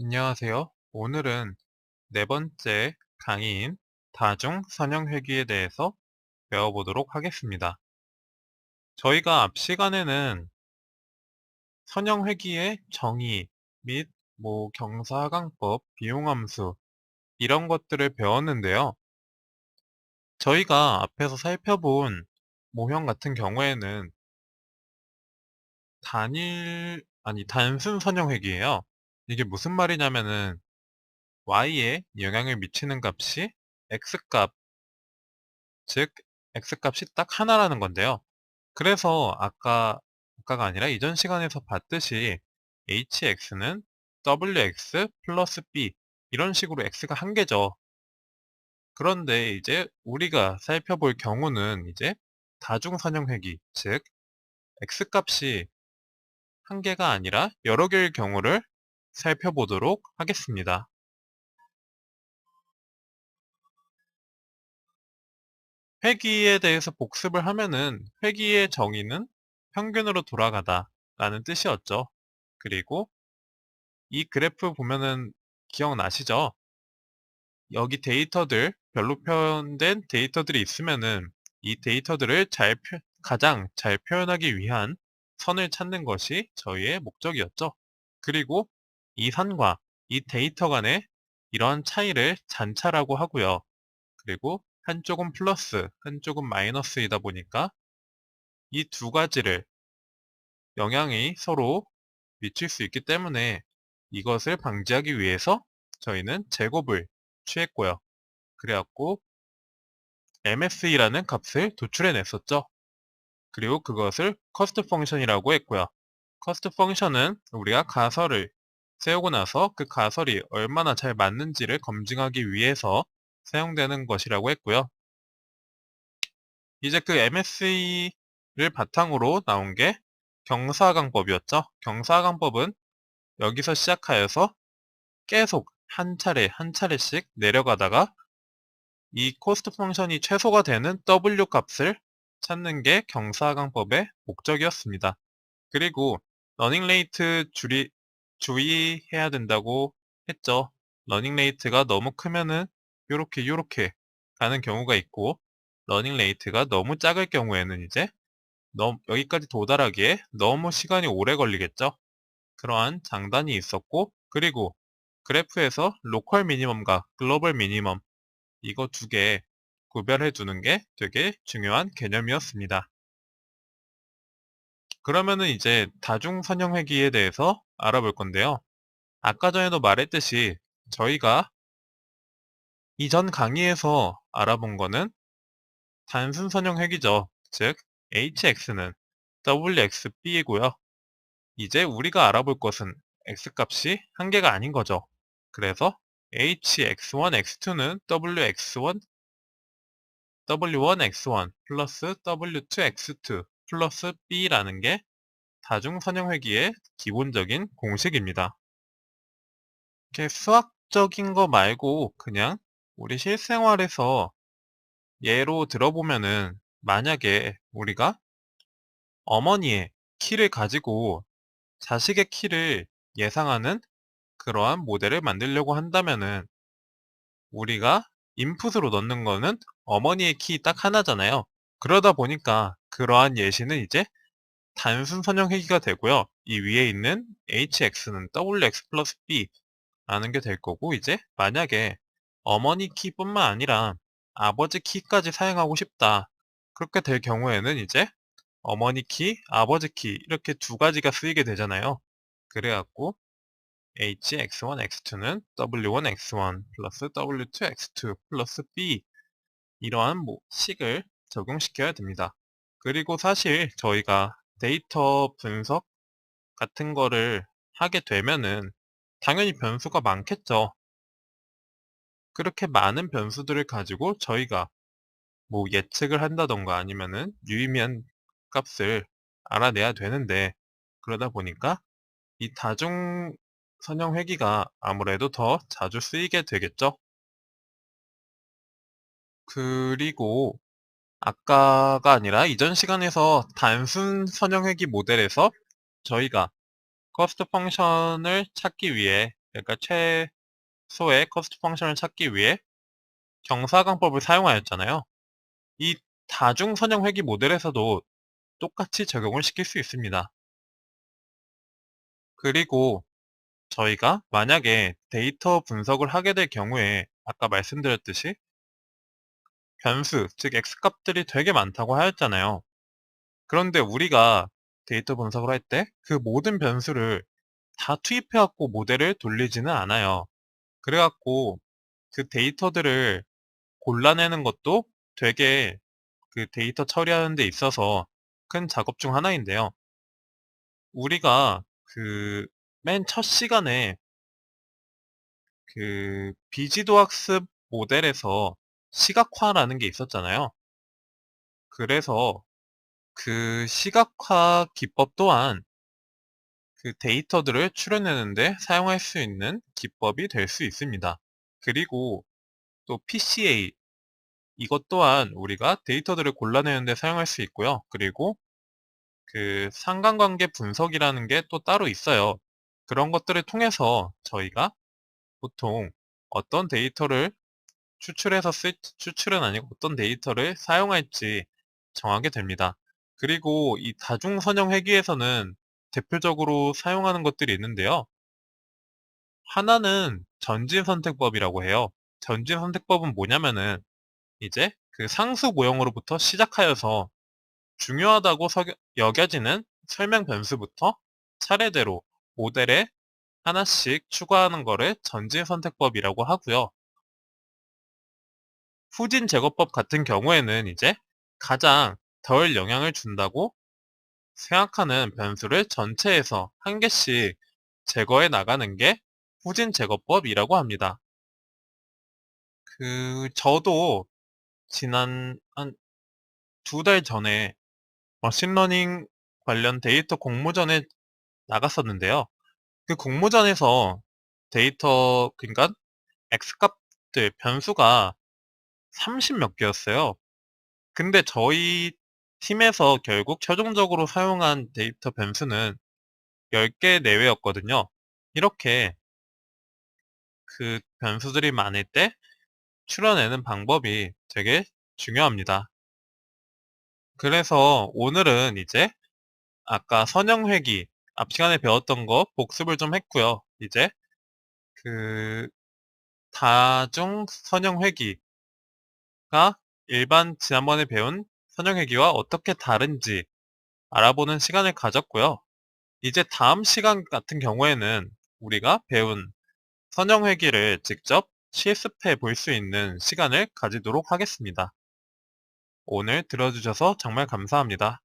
안녕하세요. 오늘은 네 번째 강의인 다중 선형회귀에 대해서 배워보도록 하겠습니다. 저희가 앞 시간에는 선형회귀의 정의 및 경사하강법, 비용함수 이런 것들을 배웠는데요. 저희가 앞에서 살펴본 모형 같은 경우에는 단순 선형회귀예요. 이게 무슨 말이냐면은 y에 영향을 미치는 값이 x값, 즉 x값이 딱 하나라는 건데요. 그래서 아까가 아니라 이전 시간에서 봤듯이 hx는 wx 플러스 b 이런 식으로 x가 한 개죠. 그런데 이제 우리가 살펴볼 경우는 이제 다중선형회귀, 즉 x값이 한 개가 아니라 여러 개의 경우를 살펴보도록 하겠습니다. 회귀에 대해서 복습을 하면은 회귀의 정의는 평균으로 돌아가다 라는 뜻이었죠. 그리고 이 그래프 보면은 기억나시죠? 여기 별로 표현된 데이터들이 있으면은 이 데이터들을 가장 잘 표현하기 위한 선을 찾는 것이 저희의 목적이었죠. 그리고 이 선과 이 데이터 간의 이러한 차이를 잔차라고 하고요. 그리고 한쪽은 플러스, 한쪽은 마이너스이다 보니까 이 두 가지를 영향이 서로 미칠 수 있기 때문에 이것을 방지하기 위해서 저희는 제곱을 취했고요. 그래갖고 MSE라는 값을 도출해 냈었죠. 그리고 그것을 커스트 펑션이라고 했고요. 커스트 펑션은 우리가 가설을 세우고 나서 그 가설이 얼마나 잘 맞는지를 검증하기 위해서 사용되는 것이라고 했고요. 이제 그 MSE를 바탕으로 나온 게 경사하강법이었죠. 경사하강법은 여기서 시작하여서 계속 한 차례 한 차례씩 내려가다가 이 코스트 펑션이 최소가 되는 W 값을 찾는 게 경사하강법의 목적이었습니다. 그리고 러닝 레이트 주의해야 된다고 했죠. 러닝 레이트가 너무 크면은 요렇게 가는 경우가 있고 러닝 레이트가 너무 작을 경우에는 이제 여기까지 도달하기에 너무 시간이 오래 걸리겠죠. 그러한 장단이 있었고 그리고 그래프에서 로컬 미니멈과 글로벌 미니멈 이거 두 개 구별해 두는 게 되게 중요한 개념이었습니다. 그러면은 이제 다중선형회귀에 대해서 알아볼 건데요. 아까 전에도 말했듯이 저희가 이전 강의에서 알아본 거는 단순선형회귀죠. 즉 hx는 wxb이고요. 이제 우리가 알아볼 것은 x값이 한 개가 아닌 거죠. 그래서 hx1, x2는 w1, x1 플러스 w2, x2 플러스 b라는 게 다중선형회귀의 기본적인 공식입니다. 이렇게 수학적인 거 말고 그냥 우리 실생활에서 예로 들어보면은 만약에 우리가 어머니의 키를 가지고 자식의 키를 예상하는 그러한 모델을 만들려고 한다면은 우리가 인풋으로 넣는 거는 어머니의 키 딱 하나잖아요. 그러다 보니까 그러한 예시는 이제 단순 선형회귀가 되고요. 이 위에 있는 hx는 wx 플러스 b 라는 게 될 거고 이제 만약에 어머니 키뿐만 아니라 아버지 키까지 사용하고 싶다. 그렇게 될 경우에는 이제 어머니 키, 아버지 키 이렇게 두 가지가 쓰이게 되잖아요. 그래갖고 hx1, x2는 w1, x1 플러스 w2, x2 플러스 b 이러한 식을 적용시켜야 됩니다. 그리고 사실 저희가 데이터 분석 같은 거를 하게 되면은 당연히 변수가 많겠죠. 그렇게 많은 변수들을 가지고 저희가 예측을 한다던가 아니면은 유의미한 값을 알아내야 되는데 그러다 보니까 이 다중 선형 회귀가 아무래도 더 자주 쓰이게 되겠죠. 그리고 아까가 아니라 이전 시간에서 단순 선형 회귀 모델에서 저희가 커스트 펑션을 찾기 위해 그러니까 최소의 커스트 펑션을 찾기 위해 경사광법을 사용하였잖아요. 이 다중 선형 회귀 모델에서도 똑같이 적용을 시킬 수 있습니다. 그리고 저희가 만약에 데이터 분석을 하게 될 경우에 아까 말씀드렸듯이 변수, 즉 x값들이 되게 많다고 하였잖아요. 그런데 우리가 데이터 분석을 할 때 그 모든 변수를 다 투입해갖고 모델을 돌리지는 않아요. 그래갖고 그 데이터들을 골라내는 것도 되게 그 데이터 처리하는 데 있어서 큰 작업 중 하나인데요. 우리가 그 맨 첫 시간에 그 비지도 학습 모델에서 시각화라는 게 있었잖아요. 그래서 그 시각화 기법 또한 그 데이터들을 추려내는데 사용할 수 있는 기법이 될 수 있습니다. 그리고 또 PCA 이것 또한 우리가 데이터들을 골라내는데 사용할 수 있고요. 그리고 그 상관관계 분석이라는 게 또 따로 있어요. 그런 것들을 통해서 저희가 보통 어떤 데이터를 추출은 아니고 어떤 데이터를 사용할지 정하게 됩니다. 그리고 이 다중선형 회귀에서는 대표적으로 사용하는 것들이 있는데요. 하나는 전진선택법이라고 해요. 전진선택법은 뭐냐면은 이제 그 상수 모형으로부터 시작하여서 중요하다고 여겨지는 설명 변수부터 차례대로 모델에 하나씩 추가하는 거를 전진선택법이라고 하고요. 후진 제거법 같은 경우에는 이제 가장 덜 영향을 준다고 생각하는 변수를 전체에서 한 개씩 제거해 나가는 게 후진 제거법이라고 합니다. 저도 지난 한 2달 전에 머신러닝 관련 데이터 공모전에 나갔었는데요. 그 공모전에서 데이터, 그러니까 X값들, 변수가 30 몇 개였어요. 근데 저희 팀에서 결국 최종적으로 사용한 데이터 변수는 10개 내외였거든요. 이렇게 그 변수들이 많을 때 추려내는 방법이 되게 중요합니다. 그래서 오늘은 이제 아까 선형회귀 앞 시간에 배웠던 거 복습을 좀 했고요. 이제 그 다중 선형회귀가 일반 지난번에 배운 선형회귀와 어떻게 다른지 알아보는 시간을 가졌고요. 이제 다음 시간 같은 경우에는 우리가 배운 선형회귀를 직접 실습해 볼 수 있는 시간을 가지도록 하겠습니다. 오늘 들어주셔서 정말 감사합니다.